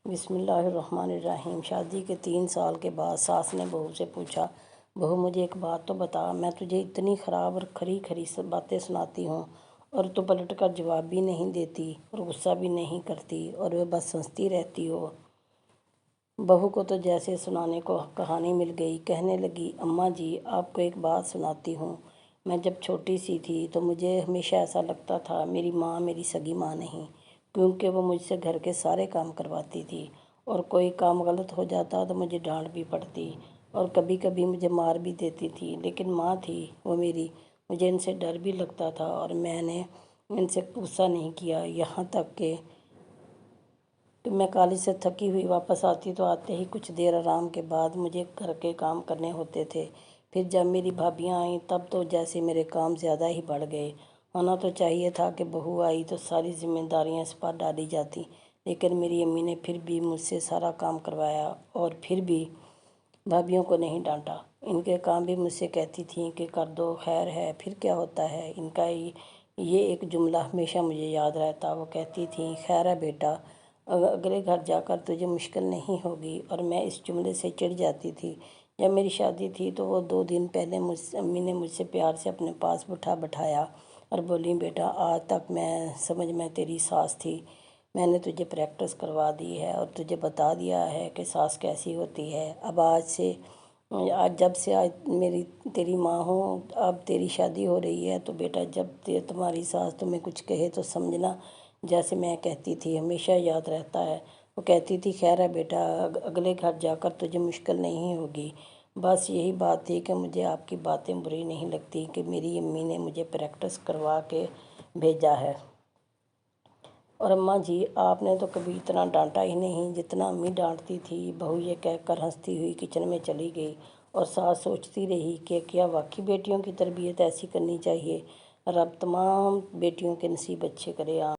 بسم اللہ الرحمن الرحیم۔ شادی کے 3 سال کے بعد ساس نے بہو سے پوچھا، بہو مجھے ایک بات تو بتا، میں تجھے اتنی خراب اور کھری کھری باتیں سناتی ہوں اور تو پلٹ کر جواب بھی نہیں دیتی اور غصہ بھی نہیں کرتی اور وہ بس ہنستی رہتی ہو۔ بہو کو تو جیسے سنانے کو کہانی مل گئی، کہنے لگی، اماں جی آپ کو ایک بات سناتی ہوں۔ میں جب چھوٹی سی تھی تو مجھے ہمیشہ ایسا لگتا تھا میری ماں میری سگی ماں نہیں، کیونکہ وہ مجھ سے گھر کے سارے کام کرواتی تھی اور کوئی کام غلط ہو جاتا تو مجھے ڈانٹ بھی پڑتی اور کبھی کبھی مجھے مار بھی دیتی تھی، لیکن ماں تھی وہ میری، مجھے ان سے ڈر بھی لگتا تھا اور میں نے ان سے غصہ نہیں کیا، یہاں تک کہ میں کالج سے تھکی ہوئی واپس آتی تو آتے ہی کچھ دیر آرام کے بعد مجھے گھر کے کام کرنے ہوتے تھے۔ پھر جب میری بھابیاں آئیں تب تو جیسے میرے کام زیادہ ہی بڑھ گئے۔ ہونا تو چاہیے تھا کہ بہو آئی تو ساری ذمہ داریاں اس پر ڈالی جاتی، لیکن میری امی نے پھر بھی مجھ سے سارا کام کروایا اور پھر بھی بھابیوں کو نہیں ڈانٹا۔ ان کے کام بھی مجھ سے کہتی تھیں کہ کر دو، خیر ہے، پھر کیا ہوتا ہے۔ ان کا یہ ایک جملہ ہمیشہ مجھے یاد رہتا۔ وہ کہتی تھیں، خیر ہے بیٹا، اگلے گھر جا کر تجھے مشکل نہیں ہوگی، اور میں اس جملے سے چڑ جاتی تھی۔ جب میری شادی تھی تو وہ 2 دن پہلے امی نے مجھ سے پیار سے اپنے پاس بٹھایا اور بولی، بیٹا آج تک میں سمجھ میں تیری ساس تھی، میں نے تجھے پریکٹس کروا دی ہے اور تجھے بتا دیا ہے کہ ساس کیسی ہوتی ہے۔ اب جب سے میری تیری ماں ہوں، اب تیری شادی ہو رہی ہے تو بیٹا جب تمہاری ساس تمہیں کچھ کہے تو سمجھنا جیسے میں کہتی تھی، ہمیشہ یاد رہتا ہے۔ وہ کہتی تھی، خیر ہے بیٹا، اگلے گھر جا کر تجھے مشکل نہیں ہوگی۔ بس یہی بات تھی کہ مجھے آپ کی باتیں بری نہیں لگتی کہ میری امی نے مجھے پریکٹس کروا کے بھیجا ہے۔ اور اماں جی آپ نے تو کبھی اتنا ڈانٹا ہی نہیں جتنا امی ڈانٹتی تھی۔ بہو یہ کہہ کر ہنستی ہوئی کچن میں چلی گئی اور ساس سوچتی رہی کہ کیا واقعی بیٹیوں کی تربیت ایسی کرنی چاہیے؟ رب تمام بیٹیوں کے نصیب اچھے کرے۔